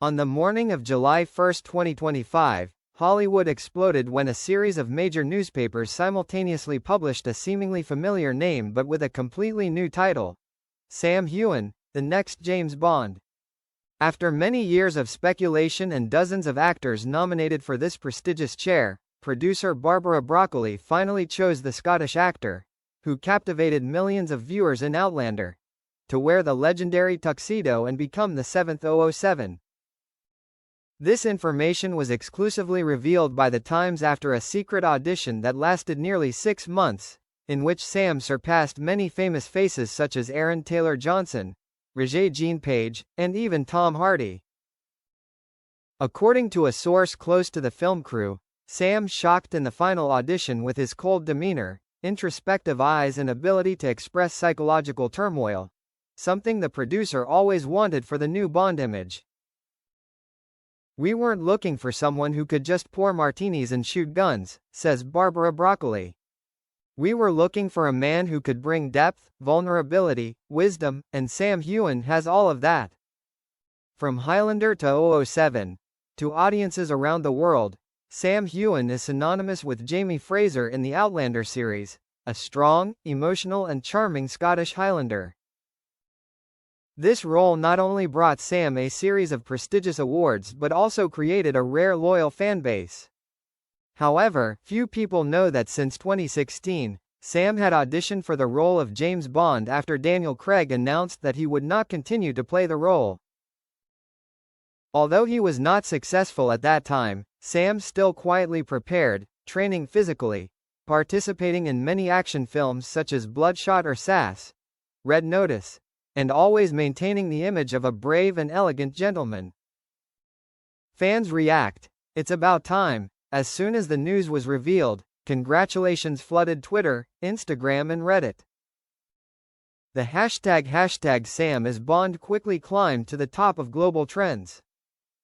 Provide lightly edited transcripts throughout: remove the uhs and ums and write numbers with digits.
On the morning of July 1, 2025, Hollywood exploded when a series of major newspapers simultaneously published a seemingly familiar name but with a completely new title: Sam Heughan, the next James Bond. After many years of speculation and dozens of actors nominated for this prestigious chair, producer Barbara Broccoli finally chose the Scottish actor, who captivated millions of viewers in Outlander, to wear the legendary tuxedo and become the seventh 007. This information was exclusively revealed by The Times after a secret audition that lasted nearly 6 months, in which Sam surpassed many famous faces such as Aaron Taylor-Johnson, Regé-Jean Page, and even Tom Hardy. According to a source close to the film crew, Sam shocked in the final audition with his cold demeanor, introspective eyes and ability to express psychological turmoil, something the producer always wanted for the new Bond image. "We weren't looking for someone who could just pour martinis and shoot guns," says Barbara Broccoli. "We were looking for a man who could bring depth, vulnerability, wisdom, and Sam Heughan has all of that." From Highlander to 007, to audiences around the world, Sam Heughan is synonymous with Jamie Fraser in the Outlander series, a strong, emotional and charming Scottish Highlander. This role not only brought Sam a series of prestigious awards but also created a rare loyal fanbase. However, few people know that since 2016, Sam had auditioned for the role of James Bond after Daniel Craig announced that he would not continue to play the role. Although he was not successful at that time, Sam still quietly prepared, training physically, participating in many action films such as Bloodshot or Sass, Red Notice, and always maintaining the image of a brave and elegant gentleman. Fans react, "It's about time." As soon as the news was revealed, congratulations flooded Twitter, Instagram and Reddit. The hashtag Sam is Bond quickly climbed to the top of global trends.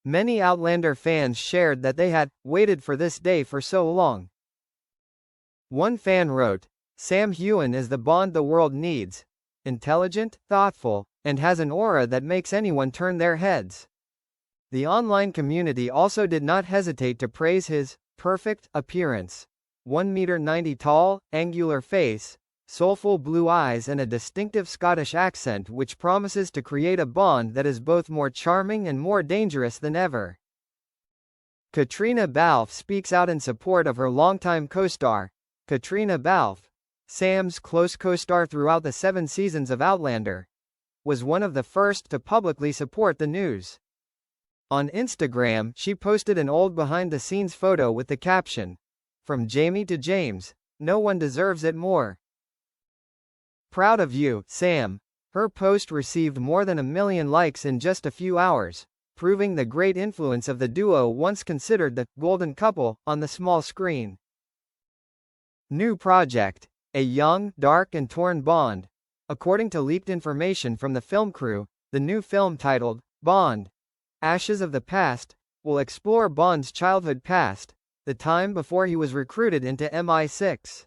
Many Outlander fans shared that they had waited for this day for so long. One fan wrote, "Sam Heughan is the Bond the world needs. Intelligent, thoughtful, and has an aura that makes anyone turn their heads." The online community also did not hesitate to praise his perfect appearance: 1.90 m tall, angular face, soulful blue eyes and a distinctive Scottish accent which promises to create a Bond that is both more charming and more dangerous than ever. Caitríona Balfe speaks out in support of her longtime co-star. Caitríona Balfe, Sam's close co-star throughout the 7 seasons of Outlander, was one of the first to publicly support the news. On Instagram, she posted an old behind-the-scenes photo with the caption, "From Jamie to James, no one deserves it more. Proud of you, Sam." Her post received more than 1 million likes in just a few hours, proving the great influence of the duo once considered the golden couple on the small screen. New project: a young, dark and torn Bond. According to leaked information from the film crew, the new film titled Bond: Ashes of the Past will explore Bond's childhood past, the time before he was recruited into MI6.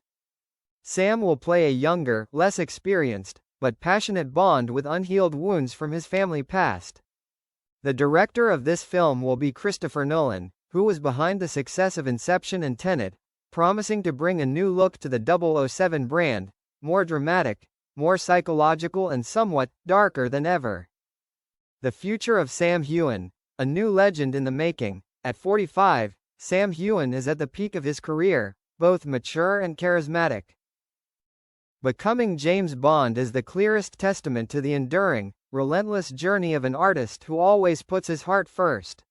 Sam will play a younger, less experienced, but passionate Bond with unhealed wounds from his family past. The director of this film will be Christopher Nolan, who was behind the success of Inception and Tenet, promising to bring a new look to the 007 brand, more dramatic, more psychological and somewhat darker than ever. The future of Sam Heughan, a new legend in the making. At 45, Sam Heughan is at the peak of his career, both mature and charismatic. Becoming James Bond is the clearest testament to the enduring, relentless journey of an artist who always puts his heart first.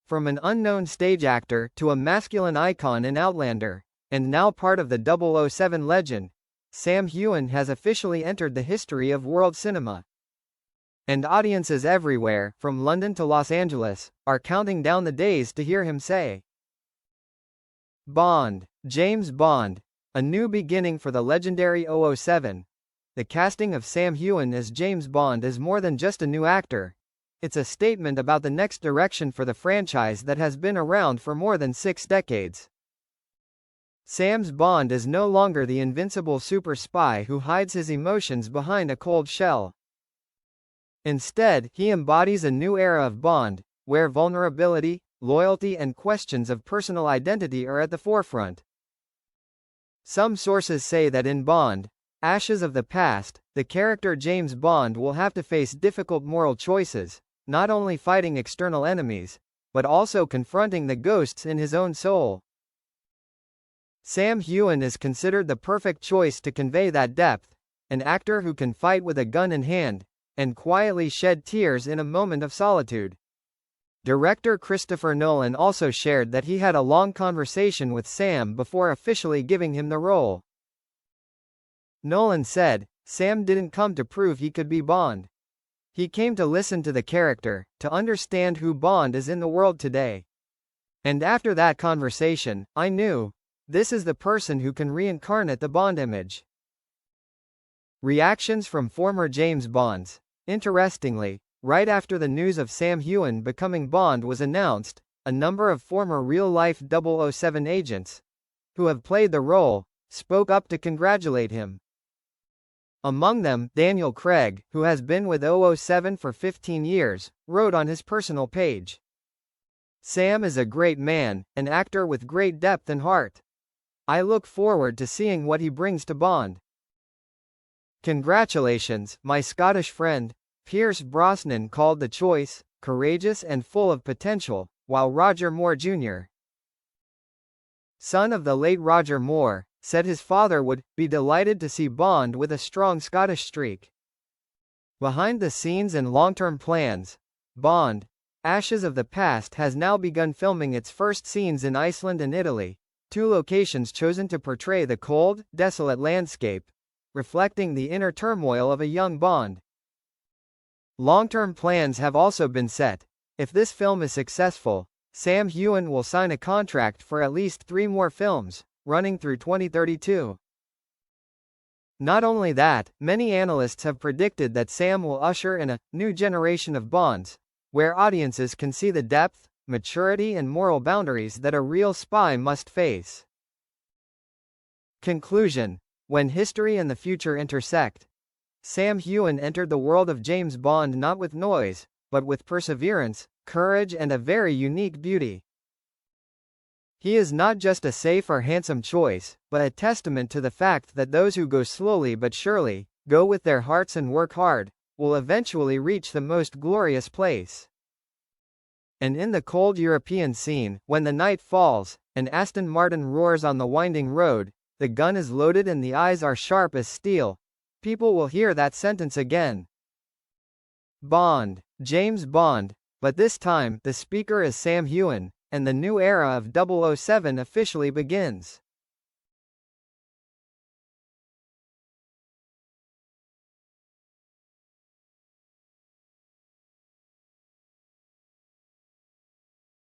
From an unknown stage actor to a masculine icon in Outlander, and now part of the 007 legend, Sam Heughan has officially entered the history of world cinema. And audiences everywhere, from London to Los Angeles, are counting down the days to hear him say, "Bond, James Bond, a new beginning for the legendary 007. The casting of Sam Heughan as James Bond is more than just a new actor. It's a statement about the next direction for the franchise that has been around for more than 6 decades. Sam's Bond is no longer the invincible super spy who hides his emotions behind a cold shell. Instead, he embodies a new era of Bond, where vulnerability, loyalty and questions of personal identity are at the forefront. Some sources say that in Bond, Ashes of the Past, the character James Bond will have to face difficult moral choices, not only fighting external enemies, but also confronting the ghosts in his own soul. Sam Heughan is considered the perfect choice to convey that depth, an actor who can fight with a gun in hand, and quietly shed tears in a moment of solitude. Director Christopher Nolan also shared that he had a long conversation with Sam before officially giving him the role. Nolan said, "Sam didn't come to prove he could be Bond. He came to listen to the character, to understand who Bond is in the world today. And after that conversation, I knew, this is the person who can reincarnate the Bond image." Reactions from former James Bonds. Interestingly, right after the news of Sam Heughan becoming Bond was announced, a number of former real-life 007 agents, who have played the role, spoke up to congratulate him. Among them, Daniel Craig, who has been with 007 for 15 years, wrote on his personal page, "Sam is a great man, an actor with great depth and heart. I look forward to seeing what he brings to Bond. Congratulations, my Scottish friend." Pierce Brosnan called the choice courageous and full of potential, while Roger Moore Jr., son of the late Roger Moore, said his father would be delighted to see Bond with a strong Scottish streak. Behind the scenes and long-term plans, Bond, Ashes of the Past has now begun filming its first scenes in Iceland and Italy, two locations chosen to portray the cold, desolate landscape, reflecting the inner turmoil of a young Bond. Long-term plans have also been set. If this film is successful, Sam Heughan will sign a contract for at least 3 more films, running through 2032. Not only that, many analysts have predicted that Sam will usher in a new generation of Bonds, where audiences can see the depth, maturity and moral boundaries that a real spy must face. Conclusion. When history and the future intersect, Sam Heughan entered the world of James Bond not with noise, but with perseverance, courage and a very unique beauty. He is not just a safe or handsome choice, but a testament to the fact that those who go slowly but surely, go with their hearts and work hard, will eventually reach the most glorious place. And in the cold European scene, when the night falls, and Aston Martin roars on the winding road, the gun is loaded and the eyes are sharp as steel, people will hear that sentence again. Bond, James Bond, but this time, the speaker is Sam Heughan, and the new era of 007 officially begins.